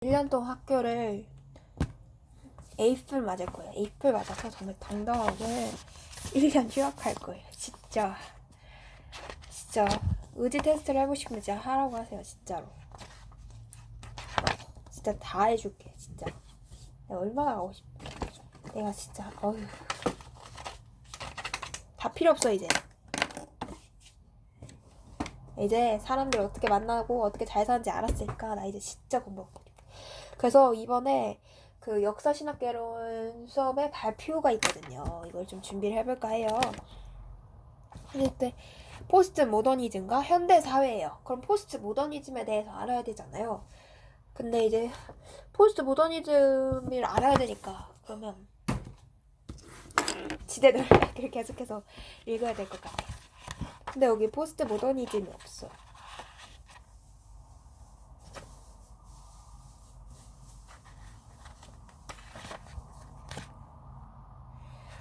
1년 동안 학교를 A풀 맞을 거예요. A풀 맞아서 정말 당당하게 1년 휴학할 거예요. 진짜 의지 테스트를 해보고 싶으면 진짜 하라고 하세요. 진짜로. 진짜 다 해줄게. 진짜 내가 얼마나 가고 싶어. 내가 진짜 다 필요 없어. 이제 사람들 어떻게 만나고 어떻게 잘 사는지 알았으니까 나 이제 진짜 공부하고. 그래서 이번에 그 역사신학개론 수업에 발표가 있거든요. 이걸 좀 준비를 해볼까 해요. 근데 포스트 모더니즘과 현대 사회예요. 그럼 포스트 모더니즘에 대해서 알아야 되잖아요. 근데 이제 포스트 모더니즘을 알아야 되니까 그러면 지대노래를 계속해서 읽어야 될 것 같아요. 근데 여기 포스트 모더니즘이 없어.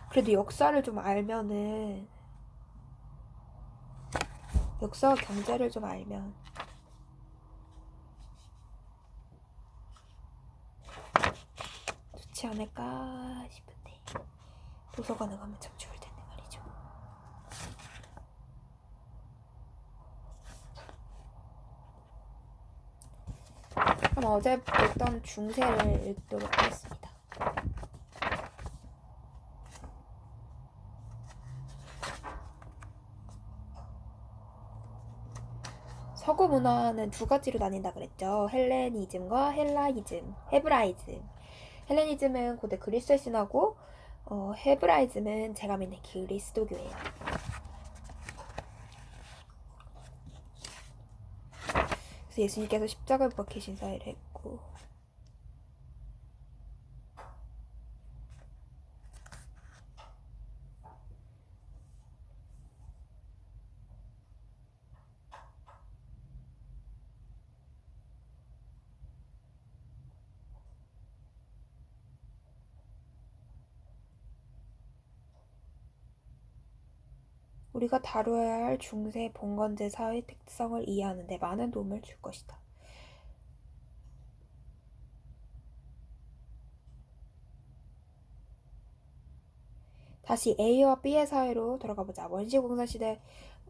그래도 역사를 좀 알면은 역사와 경제를 좀 알면 좋지 않을까 싶은데 도서관에 가면 참 좋을 텐데 말이죠. 그럼 어제 봤던 중세를 읽도록 하겠습니다. 서구 문화는 두 가지로 나뉜다 그랬죠. 헬레니즘과 헬라이즘, 헤브라이즘. 헬레니즘은 고대 그리스의 신화고 헤브라이즘은 제가 믿는 그리스도교예요. 그래서 예수님께서 십자가에 못 박히신 사회를 했고 우리가 다루어야 할 중세 봉건제 사회 특성을 이해하는 데 많은 도움을 줄 것이다. 다시 A와 B의 사회로 돌아가보자. 원시공사시대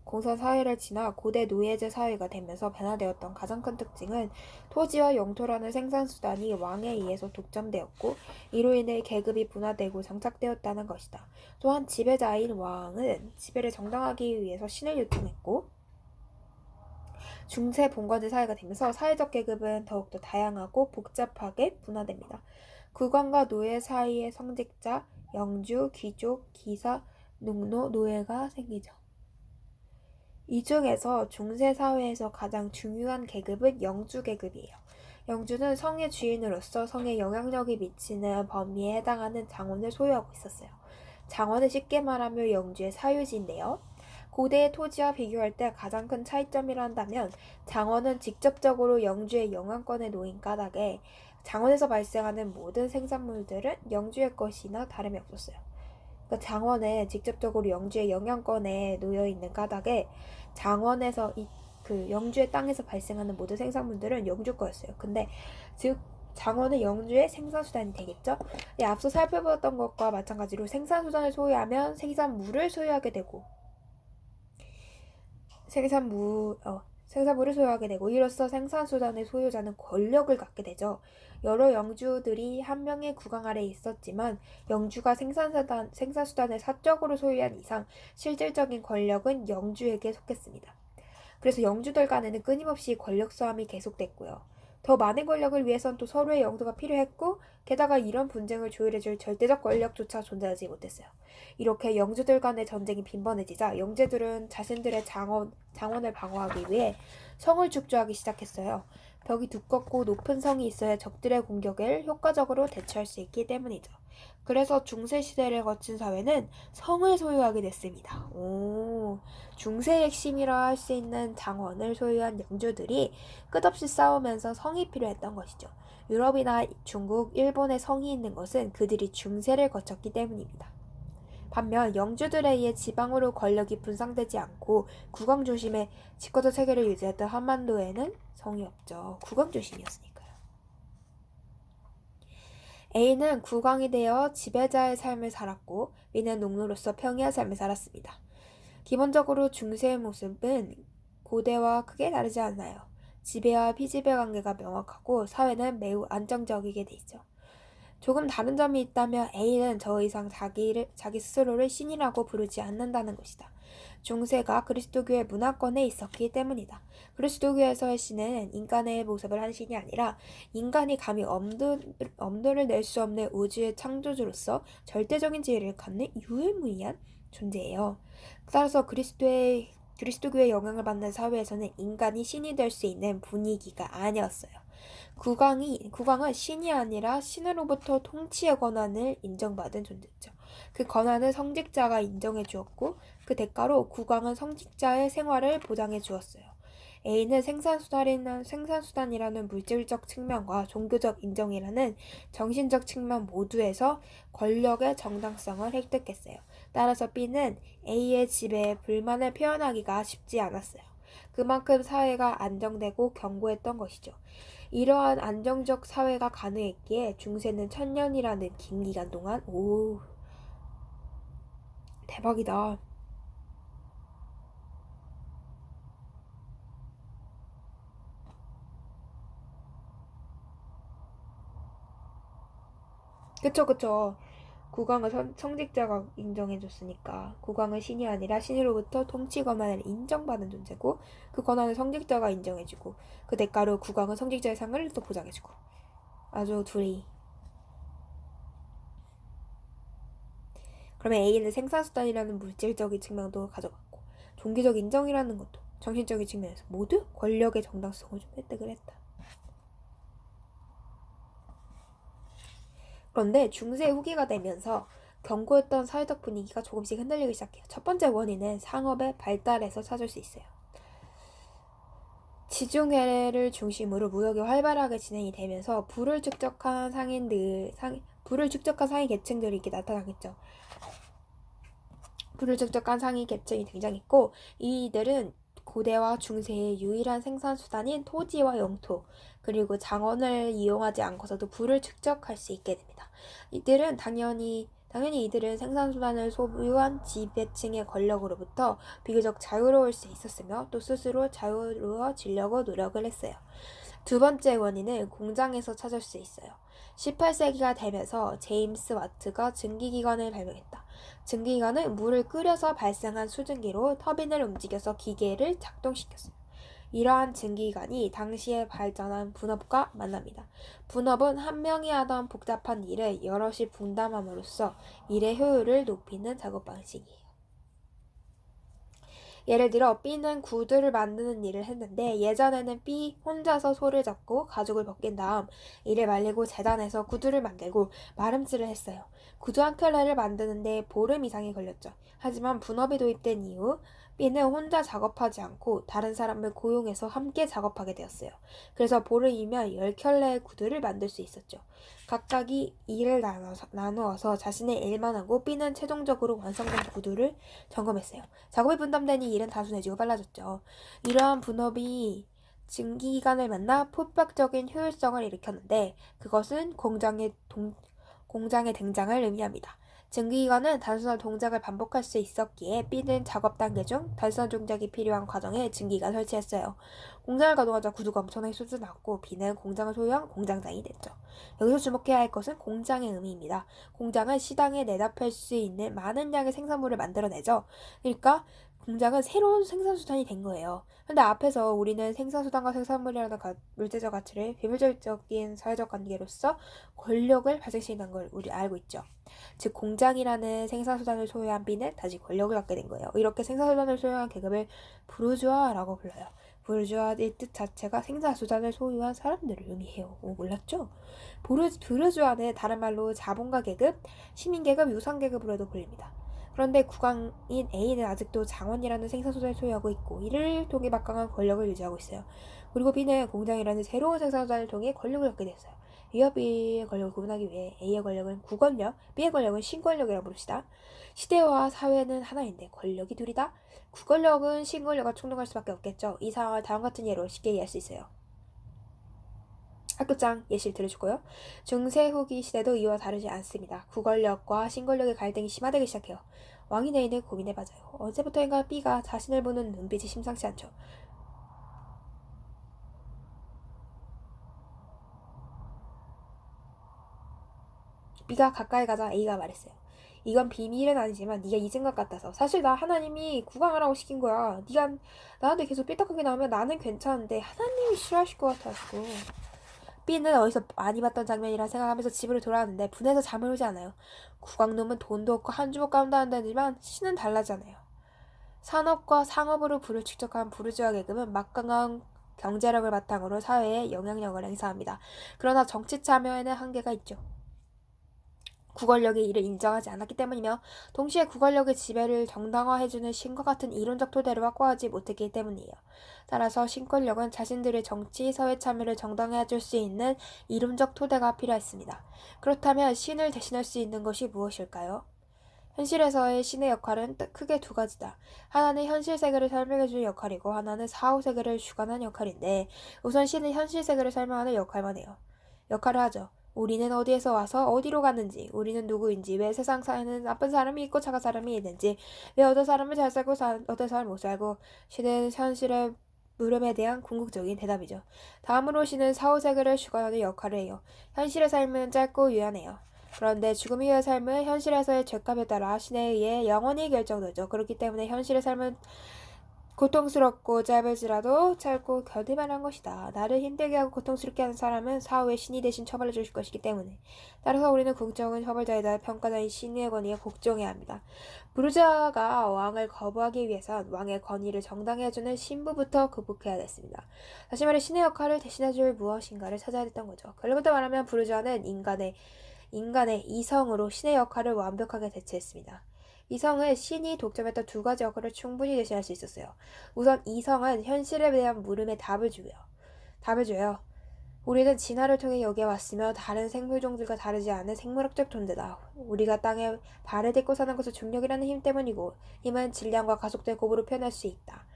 공사사회를 지나 고대 노예제 사회가 되면서 변화되었던 가장 큰 특징은 토지와 영토라는 생산수단이 왕에 의해서 독점되었고 이로 인해 계급이 분화되고 정착되었다는 것이다. 또한 지배자인 왕은 지배를 정당하기 위해서 신을 요청했고 중세 봉건제 사회가 되면서 사회적 계급은 더욱더 다양하고 복잡하게 분화됩니다. 국왕과 노예 사이의 성직자, 영주, 귀족, 기사, 농노, 노예가 생기죠. 이 중에서 중세 사회에서 가장 중요한 계급은 영주 계급이에요. 영주는 성의 주인으로서 성에 영향력이 미치는 범위에 해당하는 장원을 소유하고 있었어요. 장원은 쉽게 말하면 영주의 사유지인데요. 고대의 토지와 비교할 때 가장 큰 차이점이라 한다면 장원은 직접적으로 영주의 영향권에 놓인 까닭에 장원에서 발생하는 모든 생산물들은 영주의 것이나 다름이 없었어요. 그러니까 장원에 직접적으로 영주의 영향권에 놓여 있는 까닭에 장원에서 그 영주의 땅에서 발생하는 모든 생산물들은 영주 거였어요. 근데 즉 장원은 영주의 생산수단이 되겠죠. 앞서 살펴봤던 것과 마찬가지로 생산수단을 소유하면 생산물을 소유하게 되고 생산물을 소유하게 되고 이로써 생산수단의 소유자는 권력을 갖게 되죠. 여러 영주들이 한 명의 국왕 아래에 있었지만 영주가 생산수단을 사적으로 소유한 이상 실질적인 권력은 영주에게 속했습니다. 그래서 영주들 간에는 끊임없이 권력 싸움이 계속됐고요. 더 많은 권력을 위해선 또 서로의 영도가 필요했고 게다가 이런 분쟁을 조율해줄 절대적 권력조차 존재하지 못했어요. 이렇게 영주들 간의 전쟁이 빈번해지자 영제들은 자신들의 장원을 방어하기 위해 성을 축조하기 시작했어요. 벽이 두껍고 높은 성이 있어야 적들의 공격을 효과적으로 대처할 수 있기 때문이죠. 그래서 중세시대를 거친 사회는 성을 소유하게 됐습니다. 중세의 핵심이라 할 수 있는 장원을 소유한 영주들이 끝없이 싸우면서 성이 필요했던 것이죠. 유럽이나 중국, 일본에 성이 있는 것은 그들이 중세를 거쳤기 때문입니다. 반면 영주들에 의해 지방으로 권력이 분산되지 않고 국왕 중심의 집권적 체계를 유지했던 한반도에는 성이 없죠. 국왕 중심이었으니까요. A는 국왕이 되어 지배자의 삶을 살았고 B는 농노로서 평이한 삶을 살았습니다. 기본적으로 중세의 모습은 고대와 크게 다르지 않아요. 지배와 피지배 관계가 명확하고 사회는 매우 안정적이게 돼 있죠. 조금 다른 점이 있다면 A는 더 이상 자기 스스로를 신이라고 부르지 않는다는 것이다. 중세가 그리스도교의 문화권에 있었기 때문이다. 그리스도교에서의 신은 인간의 모습을 한 신이 아니라 인간이 감히 엄두를 낼 수 없는 우주의 창조주로서 절대적인 지혜를 갖는 유일무이한 존재예요. 따라서 그리스도교의 영향을 받는 사회에서는 인간이 신이 될 수 있는 분위기가 아니었어요. 국왕은 신이 아니라 신으로부터 통치의 권한을 인정받은 존재죠. 그 권한을 성직자가 인정해 주었고 그 대가로 국왕은 성직자의 생활을 보장해 주었어요. A는 생산수단이라는 물질적 측면과 종교적 인정이라는 정신적 측면 모두에서 권력의 정당성을 획득했어요. 따라서 B는 A의 지배에 불만을 표현하기가 쉽지 않았어요. 그만큼 사회가 안정되고 견고했던 것이죠. 이러한 안정적 사회가 가능했기에 중세는 천년이라는 긴 기간 동안 대박이다. 그쵸. 국왕은 성직자가 인정해줬으니까 국왕은 신이 아니라 신으로부터 통치 권한을 인정받은 존재고 그 권한을 성직자가 인정해주고 그 대가로 국왕은 성직자의 상을 또 보장해주고 아주 둘이. 그러면 A는 생산수단이라는 물질적인 측면도 가져갔고 종교적 인정이라는 것도 정신적인 측면에서 모두 권력의 정당성을 좀 획득을 했다. 그런데 중세 후기가 되면서 견고했던 사회적 분위기가 조금씩 흔들리기 시작해요. 첫 번째 원인은 상업의 발달에서 찾을 수 있어요. 지중해를 중심으로 무역이 활발하게 진행이 되면서 부를 축적한 상인 계층들이 이렇게 나타나겠죠. 부를 축적한 상인 계층이 등장했고 이들은 고대와 중세의 유일한 생산수단인 토지와 영토 그리고 장원을 이용하지 않고서도 부를 축적할 수 있게 됩니다. 이들은 당연히 이들은 생산수단을 소유한 지배층의 권력으로부터 비교적 자유로울 수 있었으며 또 스스로 자유로워지려고 노력을 했어요. 두 번째 원인은 공장에서 찾을 수 있어요. 18세기가 되면서 제임스 와트가 증기기관을 발명했다. 증기기관은 물을 끓여서 발생한 수증기로 터빈을 움직여서 기계를 작동시켰어요. 이러한 증기기관이 당시에 발전한 분업과 만납니다. 분업은 한 명이 하던 복잡한 일을 여럿이 분담함으로써 일의 효율을 높이는 작업 방식이에요. 예를 들어 B는 구두를 만드는 일을 했는데 예전에는 B 혼자서 소를 잡고 가죽을 벗긴 다음 이를 말리고 재단해서 구두를 만들고 마름질을 했어요. 구두 한 켤레를 만드는데 보름 이상이 걸렸죠. 하지만 분업이 도입된 이후 B는 혼자 작업하지 않고 다른 사람을 고용해서 함께 작업하게 되었어요. 그래서 보름이면 10켤레의 구두를 만들 수 있었죠. 각각이 일을 나누어서 자신의 일만 하고 B는 최종적으로 완성된 구두를 점검했어요. 작업이 분담되니 일은 단순해지고 빨라졌죠. 이러한 분업이 증기기관을 만나 폭발적인 효율성을 일으켰는데 그것은 공장의 등장을 의미합니다. 증기기관은 단순한 동작을 반복할 수 있었기에 B는 작업 단계 중 단순한 동작이 필요한 과정에 증기기관을 설치했어요. 공장을 가동하자 구두가 엄청나게 솟아났고 B는 공장을 소유한 공장장이 됐죠. 여기서 주목해야 할 것은 공장의 의미입니다. 공장은 시장에 내다팔 수 있는 많은 양의 생산물을 만들어내죠. 그러니까 공장은 새로운 생산수단이 된 거예요. 근데 앞에서 우리는 생산수단과 생산물이라는 물질적 가치를 비물질적인 사회적 관계로서 권력을 발생시키는 걸 우리 알고 있죠. 즉 공장이라는 생산수단을 소유한 B는 다시 권력을 갖게 된 거예요. 이렇게 생산수단을 소유한 계급을 부르주아라고 불러요. 부르주아의 뜻 자체가 생산수단을 소유한 사람들을 의미해요. 몰랐죠? 부르주아는 다른 말로 자본가 계급, 시민계급, 유상계급으로도 불립니다. 그런데 국왕인 A는 아직도 장원이라는 생산수단을 소유하고 있고 이를 통해 막강한 권력을 유지하고 있어요. 그리고 B는 공장이라는 새로운 생산수단을 통해 권력을 얻게 됐어요. A와 B의 권력을 구분하기 위해 A의 권력은 구권력, B의 권력은 신권력이라고 부릅시다. 시대와 사회는 하나인데 권력이 둘이다? 구권력은 신권력과 충돌할 수밖에 없겠죠. 이 상황을 다음 같은 예로 쉽게 이해할 수 있어요. 학교장 예시를 들어주고요. 중세 후기 시대도 이와 다르지 않습니다. 구권력과 신권력의 갈등이 심화되기 시작해요. 왕이 내인을 고민해봐줘요. 언제부터인가 B가 자신을 보는 눈빛이 심상치 않죠. B가 가까이 가자 A가 말했어요. 이건 비밀은 아니지만 네가 잊은 것 같아서 사실 나 하나님이 구강하라고 시킨 거야. 네가 나한테 계속 삐딱하게 나오면 나는 괜찮은데 하나님이 싫어하실 것 같아가지고. B는 어디서 많이 봤던 장면이라 생각하면서 집으로 돌아왔는데 분해서 잠을 오지 않아요. 국왕놈은 돈도 없고 한 주먹 감도 안 되지만 신은 달라잖아요. 산업과 상업으로 부를 축적한 부르주아 계급은 막강한 경제력을 바탕으로 사회에 영향력을 행사합니다. 그러나 정치 참여에는 한계가 있죠. 구권력이 이를 인정하지 않았기 때문이며 동시에 구권력의 지배를 정당화해주는 신과 같은 이론적 토대를 확보하지 못했기 때문이에요. 따라서 신권력은 자신들의 정치, 사회 참여를 정당화해줄 수 있는 이론적 토대가 필요했습니다. 그렇다면 신을 대신할 수 있는 것이 무엇일까요? 현실에서의 신의 역할은 크게 두 가지다. 하나는 현실 세계를 설명해주는 역할이고 하나는 사후 세계를 주관하는 역할인데 우선 신은 현실 세계를 설명하는 역할만 해요. 역할을 하죠. 우리는 어디에서 와서 어디로 갔는지, 우리는 누구인지, 왜 세상 사에는 나쁜 사람이 있고 착한 사람이 있는지, 왜 어떤 사람은 잘 살고 어떤 사람은 못 살고, 신은 현실의 물음에 대한 궁극적인 대답이죠. 다음으로 신은 사후 세계를 주관하는 역할을 해요. 현실의 삶은 짧고 유연해요. 그런데 죽음 이후의 삶은 현실에서의 죄값에 따라 신에 의해 영원히 결정되죠. 그렇기 때문에 현실의 삶은 고통스럽고 짧을지라도 짧고 견딜만 한 것이다. 나를 힘들게 하고 고통스럽게 하는 사람은 사후에 신이 대신 처벌해 주실 것이기 때문에. 따라서 우리는 궁정은 처벌자이다 평가자인 신의 권위에 복종해야 합니다. 부르자가 왕을 거부하기 위해선 왕의 권위를 정당해주는 신부부터 극복해야 됐습니다. 다시 말해 신의 역할을 대신해줄 무엇인가를 찾아야 됐던 거죠. 결론부터 말하면 부르자는 인간의 이성으로 신의 역할을 완벽하게 대체했습니다. 이성은 신이 독점했던 두 가지 역할을 충분히 대신할 수 있었어요. 우선 이성은 현실에 대한 물음에 답을 줘요. 우리는 진화를 통해 여기에 왔으며 다른 생물종들과 다르지 않은 생물학적 존재다. 우리가 땅에 발을 딛고 사는 것은 중력이라는 힘 때문이고 힘은 질량과 가속도의 곱으로 표현할 수 있다.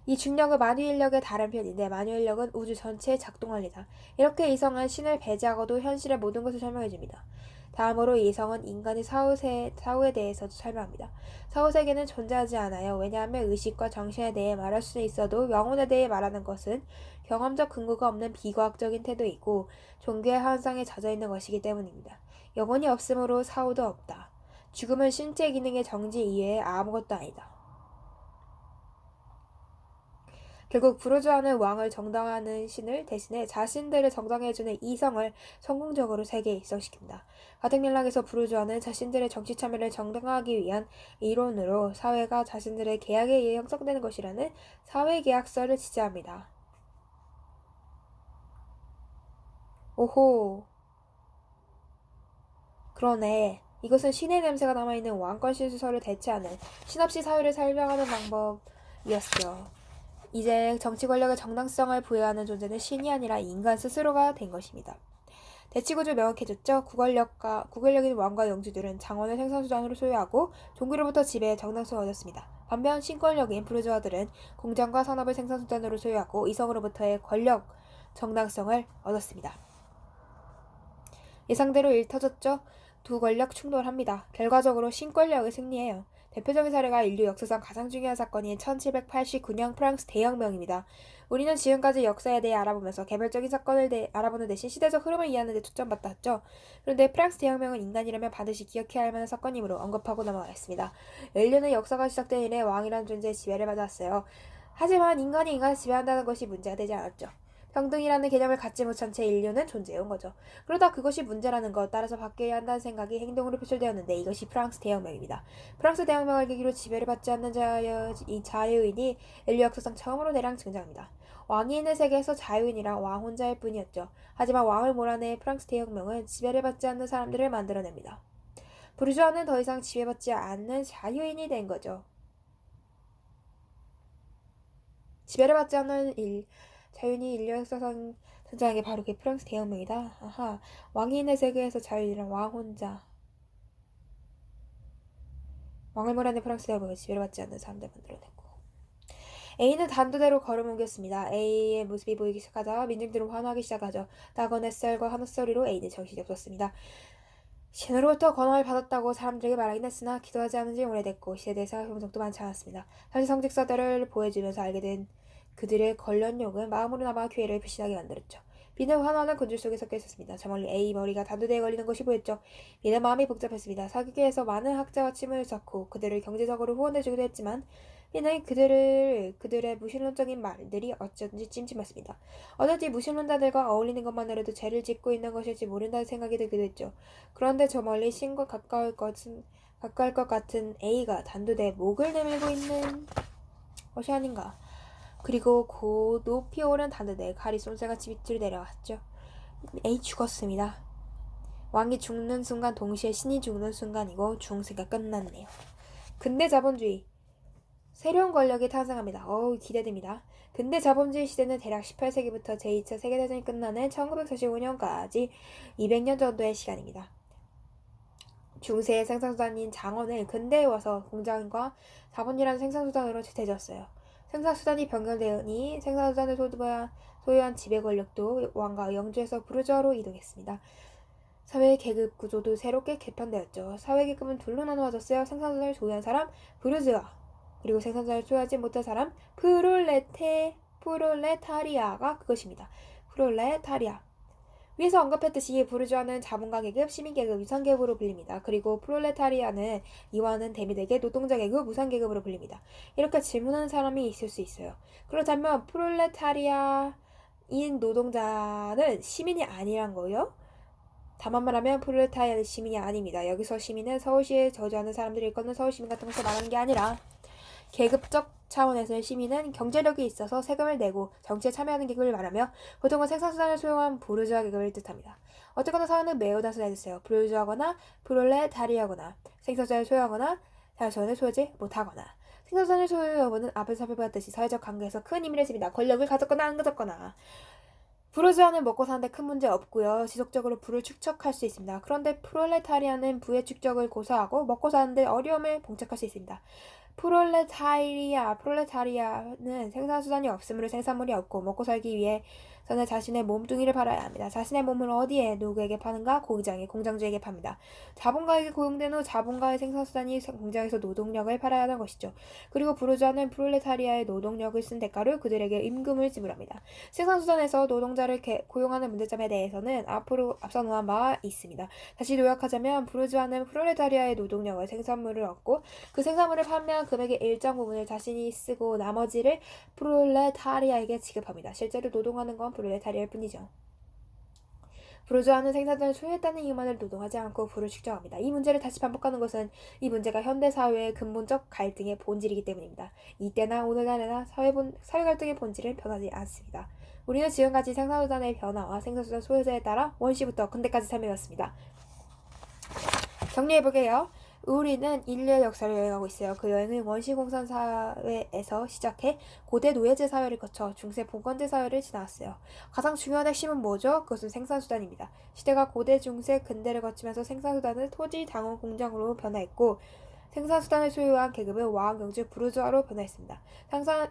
이 중력은 만유인력의 다른 편인데 만유인력은 우주 전체에 작동합니다. 이렇게 이성은 신을 배제하고도 현실의 모든 것을 설명해줍니다. 다음으로 이성은 인간의 사후에 대해서도 설명합니다. 사후세계는 존재하지 않아요. 왜냐하면 의식과 정신에 대해 말할 수는 있어도 영혼에 대해 말하는 것은 경험적 근거가 없는 비과학적인 태도이고 종교의 환상에 젖어있는 것이기 때문입니다. 영혼이 없으므로 사후도 없다. 죽음은 신체 기능의 정지 이외에 아무것도 아니다. 결국 부르주아는 왕을 정당화하는 신을 대신해 자신들을 정당해주는 이성을 성공적으로 세계에 입성시킵니다. 같은 맥락에서 부르주아는 자신들의 정치 참여를 정당화하기 위한 이론으로 사회가 자신들의 계약에 의해 형성되는 것이라는 사회계약서를 지지합니다. 오호. 그러네. 이것은 신의 냄새가 남아있는 왕권 신수설을 대체하는 신없이 사회를 설명하는 방법이었죠. 이제 정치 권력의 정당성을 부여하는 존재는 신이 아니라 인간 스스로가 된 것입니다. 대치구조 명확해졌죠? 구권력인 왕과 영주들은 장원을 생산수단으로 소유하고 종교로부터 지배의 정당성을 얻었습니다. 반면 신권력인 부르주아들은 공장과 산업을 생산수단으로 소유하고 이성으로부터의 권력 정당성을 얻었습니다. 예상대로 일 터졌죠? 두 권력 충돌합니다. 결과적으로 신권력이 승리해요. 대표적인 사례가 인류 역사상 가장 중요한 사건인 1789년 프랑스 대혁명입니다. 우리는 지금까지 역사에 대해 알아보면서 개별적인 사건을 알아보는 대신 시대적 흐름을 이해하는 데 초점받았죠. 그런데 프랑스 대혁명은 인간이라면 반드시 기억해야 할 만한 사건이므로 언급하고 넘어가겠습니다. 인류는 역사가 시작된 이래 왕이라는 존재의 지배를 받았어요. 하지만 인간이 인간을 지배한다는 것이 문제가 되지 않았죠. 평등이라는 개념을 갖지 못한 채 인류는 존재해온 거죠. 그러다 그것이 문제라는 것, 따라서 바뀌어야 한다는 생각이 행동으로 표출되었는데 이것이 프랑스 대혁명입니다. 프랑스 대혁명을 계기로 지배를 받지 않는 자유인이 인류 역사상 처음으로 대량 등장합니다. 왕이 있는 세계에서 자유인이란 왕 혼자일 뿐이었죠. 하지만 왕을 몰아내 프랑스 대혁명은 지배를 받지 않는 사람들을 만들어냅니다. 부르주아는 더 이상 지배받지 않는 자유인이 된 거죠. 지배를 받지 않는 자유인이 인류 역사상 등장한 게 바로 그 프랑스 대혁명이다. 아하, 왕이 있는 세계에서 자유인이란 왕 혼자. 왕을 몰아낸 프랑스 대혁명을 지배를 받지 않는 사람들 만들어냈고. A는 단두대로 걸음옮겼습니다. A의 모습이 보이기 시작하자 민중들은 환호하기 시작하죠. 낙원 햇살과 하늘소리로 A는 정신이 없었습니다. 신으로부터 권한을 받았다고 사람들에게 말하긴 했으나 기도하지 않은 지 오래됐고 시대에 생각해본 적도 많지 않았습니다. 사실 성직서들을 보여주면서 알게 된 그들의 관련욕은 마음으로나마 괴를 불신하게 만들었죠. B는 환호하는 군주 속에 섞여 있었습니다. 저 멀리 A 머리가 단두대에 걸리는 것이 보였죠. B는 마음이 복잡했습니다. 사기계에서 많은 학자와 친분을 쌓고 그들을 경제적으로 후원해주기도 했지만 B는 그들의 무신론적인 말들이 어쩐지 찜찜했습니다. 어쩐지 무신론자들과 어울리는 것만으로도 죄를 짓고 있는 것일지 모른다는 생각이 들기도 했죠. 그런데 저 멀리 신과 가까울 것 같은 A가 단두대에 목을 내밀고 있는 것이 아닌가. 그리고 높이 오른 단두대에 칼이 쏜살같이 밑으로 내려왔죠. A 죽었습니다. 왕이 죽는 순간 동시에 신이 죽는 순간이고 중세가 끝났네요. 근대 자본주의. 새로운 권력이 탄생합니다. 기대됩니다. 근대 자본주의 시대는 대략 18세기부터 제2차 세계대전이 끝나는 1945년까지 200년 정도의 시간입니다. 중세의 생산수단인 장원을 근대에 와서 공장과 자본이라는 생산수단으로 대졌어요. 생산수단이 변경되니 생산수단을 소유한 지배 권력도 왕과 영주에서 부르주아로 이동했습니다. 사회 계급 구조도 새롭게 개편되었죠. 사회 계급은 둘로 나누어졌어요. 생산수단을 소유한 사람, 부르주아. 그리고 생산자를 소유하지 못한 사람, 프롤레타리아가 그것입니다. 프롤레타리아. 위에서 언급했듯이 부르주아는 자본가 계급, 시민 계급, 유상 계급으로 불립니다. 그리고 프롤레타리아는 이와는 대비되게 노동자 계급, 무상 계급으로 불립니다. 이렇게 질문하는 사람이 있을 수 있어요. 그렇다면 프롤레타리아인 노동자는 시민이 아니란 거예요? 다만 말하면 프롤레타리아는 시민이 아닙니다. 여기서 시민은 서울시에 거주하는 사람들이 일컫는 서울시민 같은 것을 말하는 게 아니라 계급적 차원에서의 시민은 경제력이 있어서 세금을 내고 정치에 참여하는 계급을 말하며 보통은 생산수단을 소유한 부르주아 계급을 뜻합니다. 어쨌거나 사회는 매우 단순해졌어요. 부르주아거나 프롤레타리아거나 생산수단을 소유하거나 자유수단을 소유하지 못하거나 생산수단을 소유 여부는 앞에서 살펴봤듯이 사회적 관계에서 큰 의미를 집니다. 권력을 가졌거나 안 가졌거나 부르주아는 먹고 사는데 큰 문제 없고요. 지속적으로 부를 축적할 수 있습니다. 그런데 프롤레타리아는 부의 축적을 고사하고 먹고 사는데 어려움을 봉착할 수 있습니다. 프롤레타리아는 생산수단이 없으므로 생산물이 없고 먹고 살기 위해서는 자신의 몸뚱이를 팔아야 합니다. 자신의 몸을 어디에 누구에게 파는가? 공장에, 공장주에게 팝니다. 자본가에게 고용된 후 자본가의 생산수단이 공장에서 노동력을 팔아야 하는 것이죠. 그리고 부르주아는 프롤레타리아의 노동력을 쓴 대가로 그들에게 임금을 지불합니다. 생산수단에서 노동자를 고용하는 문제점에 대해서는 앞서 놓은 바 있습니다. 다시 요약하자면 부르주아는 프롤레타리아의 노동력을 생산물을 얻고 그 생산물을 판매한 금액의 일정 부분을 자신이 쓰고 나머지를 프롤레타리아에게 지급합니다. 실제로 노동하는 건 프롤레타리아일 뿐이죠. 부르주아는 생산자를 소유했다는 이유만으로 노동하지 않고 부를 축적합니다. 이 문제를 다시 반복하는 것은 이 문제가 현대사회의 근본적 갈등의 본질이기 때문입니다. 이때나 오늘날에나 사회 갈등의 본질은 변하지 않습니다. 우리는 지금까지 생산수단의 변화와 생산수단 소유자에 따라 원시부터 근대까지 설명했습니다. 정리해볼게요. 우리는 인류의 역사를 여행하고 있어요. 그 여행은 원시공산 사회에서 시작해 고대 노예제 사회를 거쳐 중세 봉건제 사회를 지나왔어요. 가장 중요한 핵심은 뭐죠? 그것은 생산수단입니다. 시대가 고대, 중세, 근대를 거치면서 생산수단은 토지, 당원, 공장으로 변화했고 생산수단을 소유한 계급은 왕, 영주, 부르주아로 변화했습니다.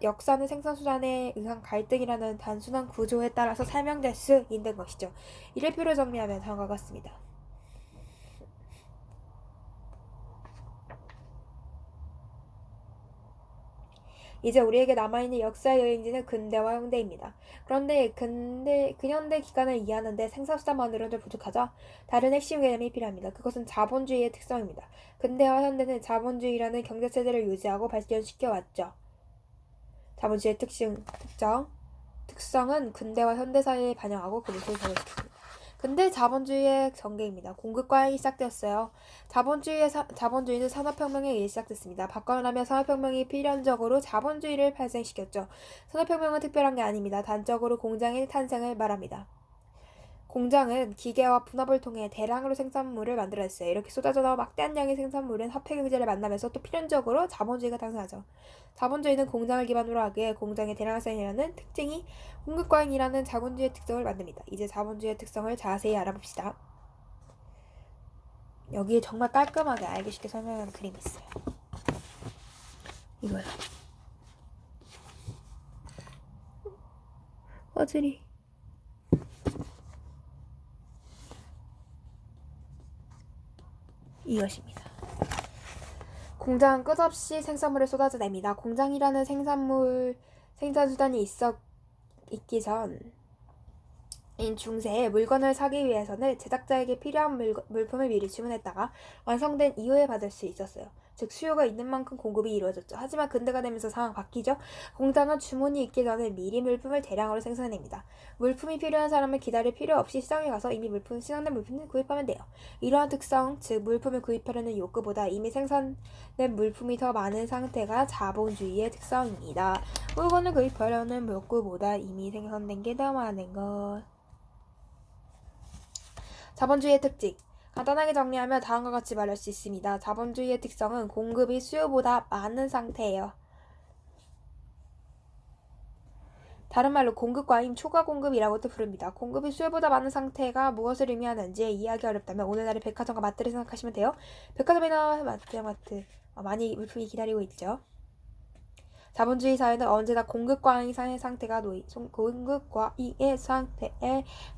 역사는 생산수단에 의한 갈등이라는 단순한 구조에 따라서 설명될 수 있는 것이죠. 이를 표로 정리하면 다음과 같습니다. 이제 우리에게 남아있는 역사 여행지는 근대와 현대입니다. 그런데 근현대 기간을 이해하는 데 생산수단만으로는 부족하죠. 다른 핵심 개념이 필요합니다. 그것은 자본주의의 특성입니다. 근대와 현대는 자본주의라는 경제체제를 유지하고 발전시켜 왔죠. 자본주의의 특성은 근대와 현대 사회에 반영하고 그것을 적용시켰습니다. 근대 자본주의의 전개입니다. 공급 과잉이 시작되었어요. 자본주의는 산업혁명에 의해 시작됐습니다. 바꿔나면 산업혁명이 필연적으로 자본주의를 발생시켰죠. 산업혁명은 특별한 게 아닙니다. 단적으로 공장의 탄생을 말합니다. 공장은 기계와 분업을 통해 대량으로 생산물을 만들어냈어요. 이렇게 쏟아져 나온 막대한 양의 생산물은 화폐경제를 만나면서 또 필연적으로 자본주의가 탄생하죠. 자본주의는 공장을 기반으로 하기에 공장의 대량생이라는 특징이 공급과잉이라는 자본주의의 특성을 만듭니다. 이제 자본주의의 특성을 자세히 알아봅시다. 여기에 정말 깔끔하게 알기 쉽게 설명한 그림이 있어요. 이거요. 꺼지리. 이것입니다. 공장은 끝없이 생산물을 쏟아져냅니다. 공장이라는 생산수단이 있기 전인 중세에 물건을 사기 위해서는 제작자에게 필요한 물품을 미리 주문했다가 완성된 이후에 받을 수 있었어요. 즉 수요가 있는 만큼 공급이 이루어졌죠. 하지만 근대가 되면서 상황이 바뀌죠. 공장은 주문이 있기 전에 미리 물품을 대량으로 생산해냅니다. 물품이 필요한 사람을 기다릴 필요 없이 시장에 가서 이미 생산된 물품을 구입하면 돼요. 이러한 특성, 즉 물품을 구입하려는 욕구보다 이미 생산된 물품이 더 많은 상태가 자본주의의 특성입니다. 물건을 구입하려는 욕구보다 이미 생산된 게 더 많은 것. 자본주의의 특징. 간단하게 정리하면 다음과 같이 말할 수 있습니다. 자본주의의 특성은 공급이 수요보다 많은 상태예요. 다른 말로 공급 과잉 초과 공급이라고도 부릅니다. 공급이 수요보다 많은 상태가 무엇을 의미하는지 이해하기 어렵다면 오늘날의 백화점과 마트를 생각하시면 돼요. 백화점이나 마트 많이 물품이 기다리고 있죠. 자본주의 사회는 언제나 공급 과잉의 상태에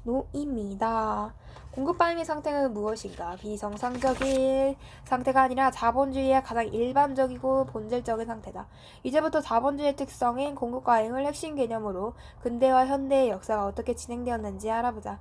놓입니다. 공급 과잉의 상태는 무엇인가? 비정상적인 상태가 아니라 자본주의의 가장 일반적이고 본질적인 상태다. 이제부터 자본주의의 특성인 공급 과잉을 핵심 개념으로 근대와 현대의 역사가 어떻게 진행되었는지 알아보자.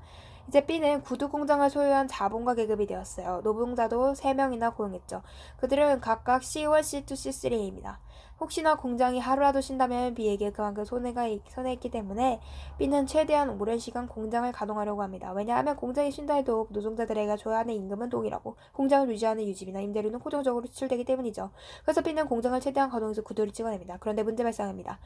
이제 B는 구두 공장을 소유한 자본가 계급이 되었어요. 노동자도 3명이나 고용했죠. 그들은 각각 C1, C2, C3입니다. 혹시나 공장이 하루라도 쉰다면 B에게 그만큼 손해가 있기 때문에 B는 최대한 오랜 시간 공장을 가동하려고 합니다. 왜냐하면 공장이 쉰다 해도 노동자들에게 줘야 하는 임금은 동일하고 공장을 유지하는 유지비나 임대료는 고정적으로 지출되기 때문이죠. 그래서 B는 공장을 최대한 가동해서 구두를 찍어냅니다. 그런데 문제 발생합니다.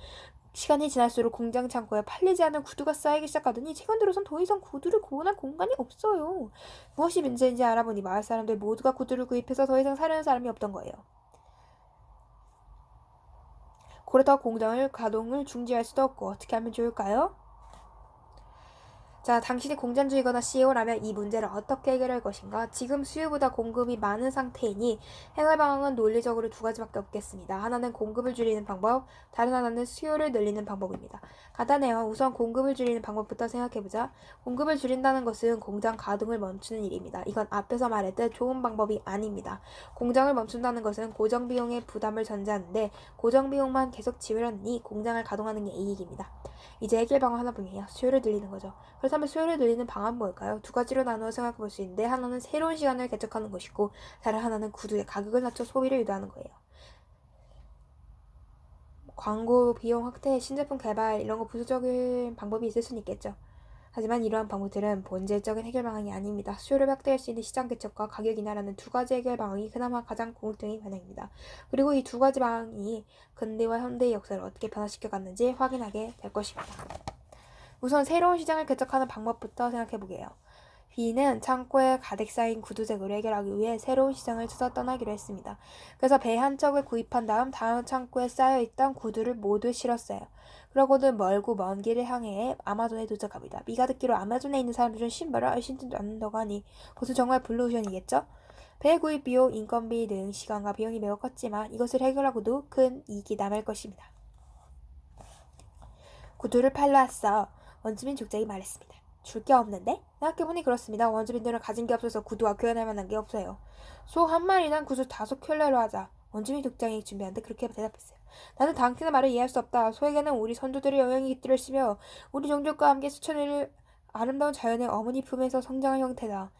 시간이 지날수록 공장 창고에 팔리지 않은 구두가 쌓이기 시작하더니 최근 들어선 더 이상 구두를 구원할 공간이 없어요. 무엇이 문제인지 알아보니 마을 사람들 모두가 구두를 구입해서 더 이상 사려는 사람이 없던 거예요. 그러다 공장을 가동을 중지할 수도 없고 어떻게 하면 좋을까요? 자, 당신이 공장주이거나 CEO라면 이 문제를 어떻게 해결할 것인가? 지금 수요보다 공급이 많은 상태이니 해결 방안은 논리적으로 2가지밖에 없겠습니다. 하나는 공급을 줄이는 방법, 다른 하나는 수요를 늘리는 방법입니다. 간단해요. 우선 공급을 줄이는 방법부터 생각해보자. 공급을 줄인다는 것은 공장 가동을 멈추는 일입니다. 이건 앞에서 말했듯 좋은 방법이 아닙니다. 공장을 멈춘다는 것은 고정비용의 부담을 전제하는데 고정비용만 계속 지불하니 공장을 가동하는 게 이익입니다. 이제 해결 방안 하나뿐이에요. 수요를 늘리는 거죠. 그렇다면 수요를 늘리는 방안은 뭘까요? 2가지로 나누어 생각해 볼 수 있는데 하나는 새로운 시간을 개척하는 것이고 다른 하나는 구두의 가격을 낮춰 소비를 유도하는 거예요. 광고, 비용 확대, 신제품 개발 이런 거 부수적인 방법이 있을 수는 있겠죠. 하지만 이러한 방법들은 본질적인 해결 방안이 아닙니다. 수요를 확대할 수 있는 시장 개척과 가격 인하라는 2가지 해결 방안이 그나마 가장 공통인 방향입니다. 그리고 이 2가지 방안이 근대와 현대의 역사를 어떻게 변화시켜 갔는지 확인하게 될 것입니다. 우선 새로운 시장을 개척하는 방법부터 생각해보게요. B는 창고에 가득 쌓인 구두쟁이를 해결하기 위해 새로운 시장을 찾아 떠나기로 했습니다. 그래서 배 한 척을 구입한 다음 창고에 쌓여있던 구두를 모두 실었어요. 그러고는 멀고 먼 길을 향해 아마존에 도착합니다. B가 듣기로 아마존에 있는 사람들은 신발을 신지도 않는다고 하니 그것은 정말 블루오션이겠죠? 배 구입 비용, 인건비 등 시간과 비용이 매우 컸지만 이것을 해결하고도 큰 이익이 남을 것입니다. 구두를 팔러 왔어. 원주민 족장이 말했습니다. 줄 게 없는데? 생각해보니 그렇습니다. 원주민들은 가진 게 없어서 구두와 교환할 만한 게 없어요. 소 한 마리당 구두 5켤레로 하자. 원주민 족장이 준비하는데 그렇게 대답했어요. 나는 당신의 말을 이해할 수 없다. 소에게는 우리 선조들의 영향이 깃들어 있으며 우리 종족과 함께 수천년을 아름다운 자연의 어머니 품에서 성장한 형제다.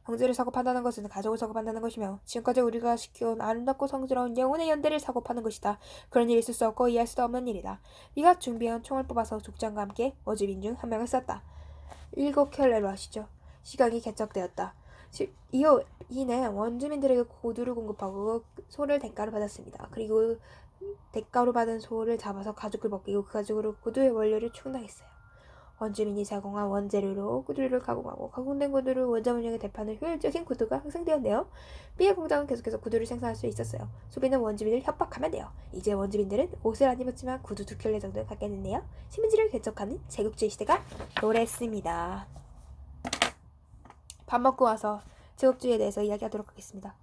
형제를 사고 판다는 것은 가족을 사고 판다는 것이며 지금까지 우리가 지켜온 아름답고 성스러운 영혼의 연대를 사고 파는 것이다. 그런 일이 있을 수 없고 이해할 수도 없는 일이다. 네가 준비한 총을 뽑아서 족장과 함께 원주민 중 1명을 쐈다. 7켤레로 하시죠. 시간이 개척되었다. 이는 원주민들에게 구두를 공급하고 소를 대가로 받았습니다. 그리고 대가로 받은 소를 잡아서 가죽을 벗기고 그 가죽으로 구두의 원료를 충당했어요. 원주민이 제공한 원재료로 구두를 가공하고 가공된 구두를 원자문용에 대파하는 효율적인 구두가 형성되었네요. B의 공장은 계속해서 구두를 생산할 수 있었어요. 소비는 원주민을 협박하면 돼요. 이제 원주민들은 옷을 안 입었지만 구두 2켤레 정도를 갖게 됐네요. 식민지를 개척하는 제국주의 시대가 도래했습니다. 밥 먹고 와서 제국주의에 대해서 이야기하도록 하겠습니다.